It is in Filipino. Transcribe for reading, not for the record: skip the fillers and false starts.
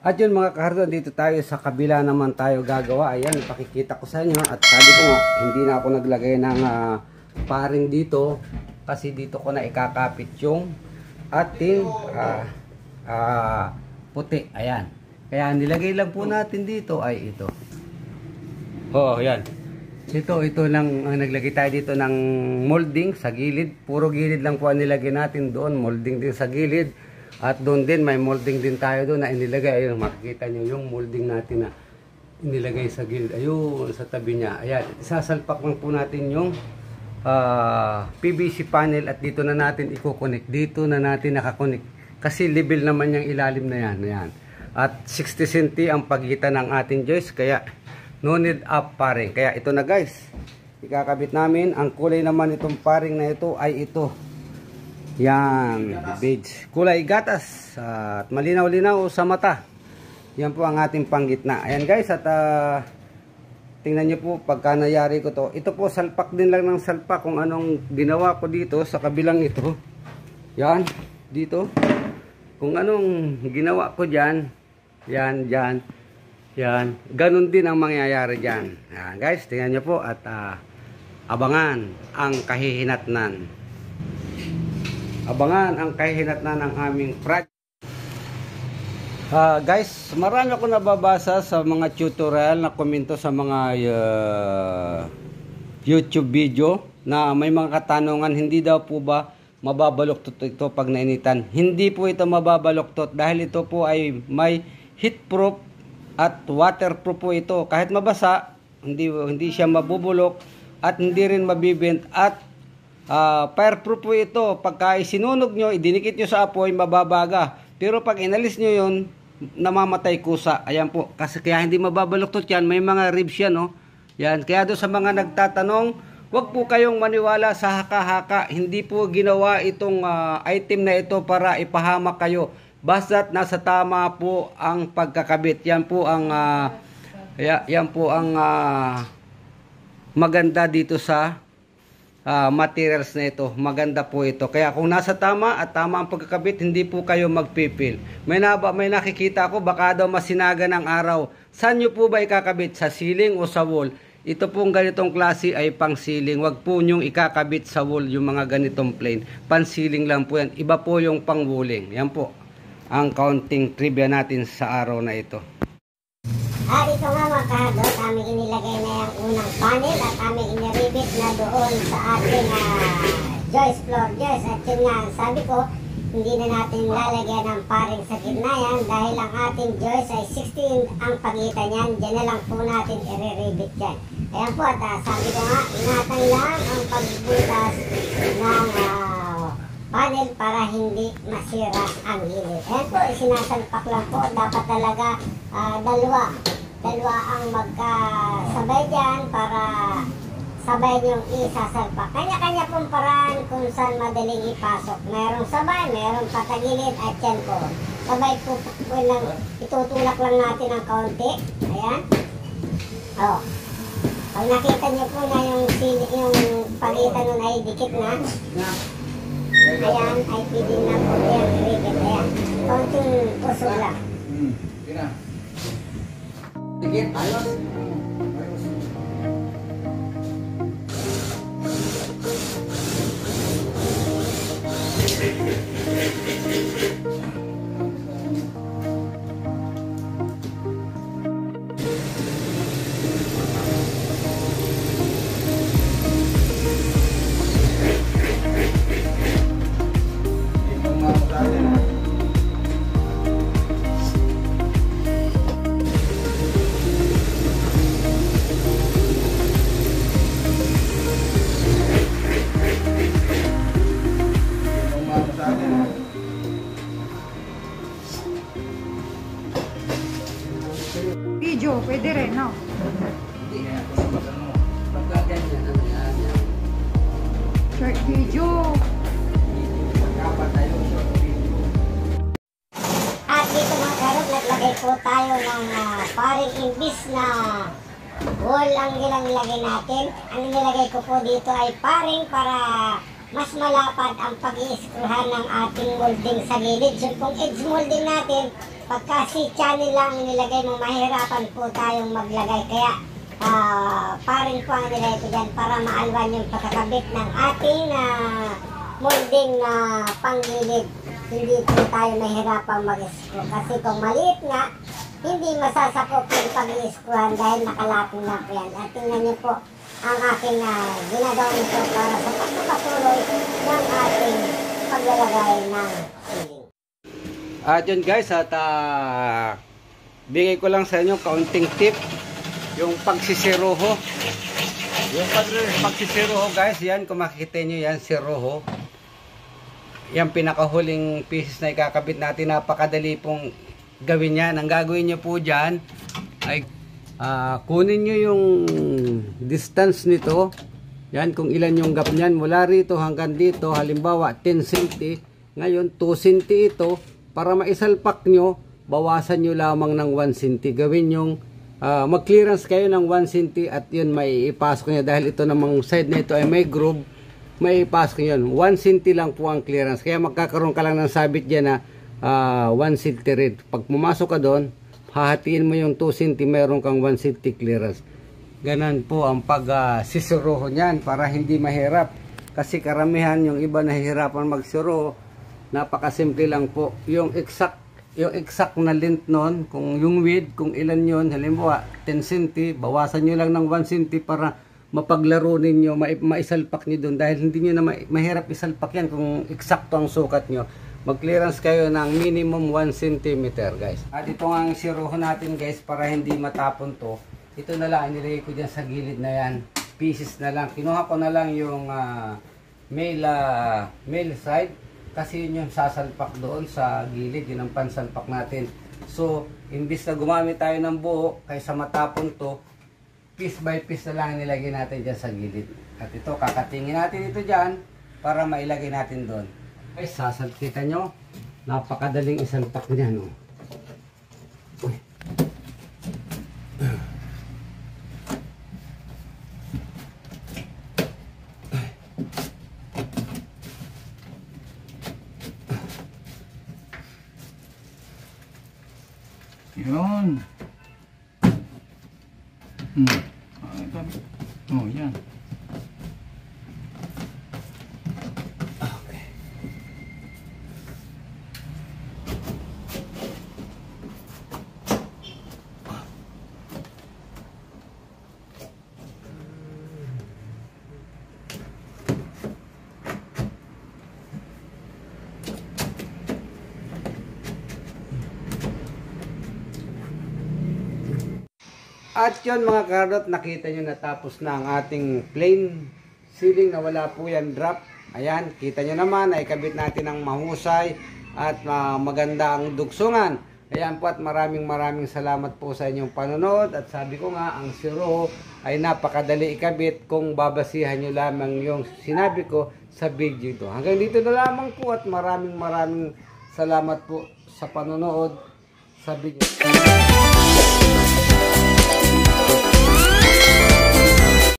At yun mga kahardon, dito tayo sa kabila naman tayo gagawa. Ayan, pakikita ko sa inyo. At sabi ko nga, hindi na ako naglagay ng paring dito. Kasi dito ko na ikakapit yung ating puti. Ayan. Kaya nilagay lang po natin dito ay ito. Oh, ayan. Ito lang ang naglagay tayo dito ng molding sa gilid. Puro gilid lang po ang nilagay natin doon. Molding din sa gilid. At doon din, may molding din tayo doon na inilagay. Ayun, makikita nyo yung molding natin na inilagay sa gilid. Ayun, sa tabi niya. Ayan, isasalpak lang po natin yung PVC panel at dito na natin i-connect. Dito na natin nakakonect. Kasi level naman yung ilalim na yan. Ayan. At 60 cm ang pagitan ng ating joist. Kaya, no need up paring. Kaya ito na guys. Ikakabit namin. Ang kulay naman itong paring na ito ay ito. Yan, beige. Kulay gatas at malinaw-linaw sa mata. Yan po ang ating panggitna. Ayan guys, at tingnan nyo po pagka nayari ko to. Ito po, salpak din lang ng salpak kung anong ginawa ko dito sa kabilang ito. Yan, dito. Kung anong ginawa ko dyan. Yan, dyan. Yan. Ganun din ang mangyayari dyan. Yan guys, tingnan nyo po at abangan ang kahihinatnan. Abangan ang kahihinatnan ng aming project. Guys, marami ako nababasa sa mga tutorial na komento sa mga YouTube video na may mga katanungan, hindi daw po ba mababaluktot ito pag nainitan. Hindi po ito mababaluktot dahil ito po ay may heatproof at waterproof po ito. Kahit mabasa, hindi siya mabubulok at hindi rin mabibend at fireproof po ito. Pagka isinunog nyo, idinikit nyo sa apoy, mababaga. Pero pag inalis nyo yun, namamatay kusa. Ayan po. Kasi kaya hindi mababaluktot yan. May mga ribs yan, no? Yan. Kaya doon sa mga nagtatanong, wag po kayong maniwala sa haka-haka. Hindi po ginawa itong item na ito para ipahamak kayo. Basta't nasa tama po ang pagkakabit. Yan po ang maganda dito sa materials na ito. Maganda po ito. Kaya kung nasa tama at tama ang pagkakabit, hindi po kayo magpipil. May nakikita ako, baka daw masinaga ng araw. Saan nyo po ba ikakabit? Sa ceiling o sa wall? Ito pong ganitong klase ay pang ceiling. Wag po nyong ikakabit sa wall yung mga ganitong plain. Pan ceiling lang po yan. Iba po yung pang walling. Yan po ang counting trivia natin sa araw na ito. Ito nga mga kahadot, aming inilagay na yung unang panel at aming iniribit na doon sa ating joist floor joist. At yun nga, sabi ko, hindi na natin lalagyan ng paring sa gitna yan dahil ang ating joist ay 16 ang pagitan yan. Diyan na lang po natin i-ribit yan. Ayan po, at sabi ko nga, ingatan lang ang pagbutas ng panel para hindi masira ang gilid. Ayan po, sinasalpak lang po. Dapat talaga dalawa ang magkasabay dyan para sabay niyong isasalpak. Kanya-kanya pong paraan kung saan madaling ipasok. Merong sabay, merong patagilid at yan po. Sabay po lang, itutulak lang natin ng kaunti. Ayan. O. Pag nakita niyo po na yung pagitan nun ay dikit na. Ayan, ay pwede na po yan. Ayan. Kaunting usog lang. Dikit, ayos. Video, pwede rin, no? Hindi, pagkaganyan, ano yan. Short video. Dapat tayo short video. At dito mga karot, naglagay po tayo ng paring imbis na wall ang nilagay natin. Ang nilagay ko po dito ay paring para mas malapad ang pag-i-screwhan ng ating molding sa gilid. So kung edge molding natin, pagka si channel lang nilagay mo, mahirapan po tayong maglagay. Kaya paring po ang nilagay ko dyan para maalwan yung pagkakabit ng ating molding na panggilid. Hindi po tayo mahirapang mag-screw. Kasi kung maliit nga, hindi masasakop yung pag-i-screwan dahil nakalapin na po yan. At tingnan niyo po ang aking ginagawa nito para sa pagpapatuloy ng ating paglalagay ng ceiling. At yun guys, at bigay ko lang sa inyo kaunting tip yung pagsisiroho. Yung pagsisiroho guys, yan kung makikita nyo yan, siroho. Yan pinakahuling pieces na ikakabit natin. Napakadali pong gawin yan. Ang gagawin nyo po dyan ay kunin nyo yung distance nito. Yan kung ilan yung gap nyan mula rito hanggang dito. Halimbawa 10 cm. Ngayon 2 cm ito. Para maisalpak nyo, bawasan nyo lamang ng 1 cm. Gawin yung mag-clearance kayo ng 1 cm at yun may ipasok nyo. Dahil ito namang side na ito ay may groove, may ipasok nyo yun. 1 cm lang po ang clearance. Kaya magkakaroon ka lang ng sabit dyan na 1 cm red. Pag pumasok ka doon, hahatiin mo yung 2 cm, meron kang 1 cm clearance. Ganon po ang pagsisiroho niyan para hindi mahirap. Kasi karamihan yung iba nahihirapan magsiroho. Napakasimple lang po. Yung exact na length nun, kung yung width, kung ilan yun, halimbawa 10 cm, bawasan nyo lang ng 1 cm para mapaglaro ninyo, maisalpak nyo doon. Dahil hindi nyo na mahirap isalpak yan kung eksakto ang sukat nyo. Mag-clearance kayo ng minimum 1 cm guys. At ito nga ang siroho natin guys para hindi matapon to. Ito na lang, nilagay ko dyan sa gilid na yan. Pieces na lang. Kinuha ko na lang yung male side. Kasi yun yung sasalpak doon sa gilid, yun ang pansalpak natin. So, imbis na gumamit tayo ng buo, kaysa matapon to, piece by piece na lang nilagay natin dyan sa gilid. At ito, kakatingin natin ito dyan, para mailagay natin doon. Ay, sasalpitan nyo, napakadaling isalpak niya, no? Uy. Yun. Oh, yan. Okay. At yun mga kardot, nakita nyo natapos na ang ating plain ceiling na wala po yan drop. Ayan, kita nyo naman ay kabit natin ng mahusay at maganda ang dugsungan. Ayan po at maraming salamat po sa inyong panonood. At sabi ko nga, ang siroho ay napakadali ikabit kung babasihan nyo lamang yung sinabi ko sa video ito. Hanggang dito na lamang po at maraming salamat po sa panonood sa video.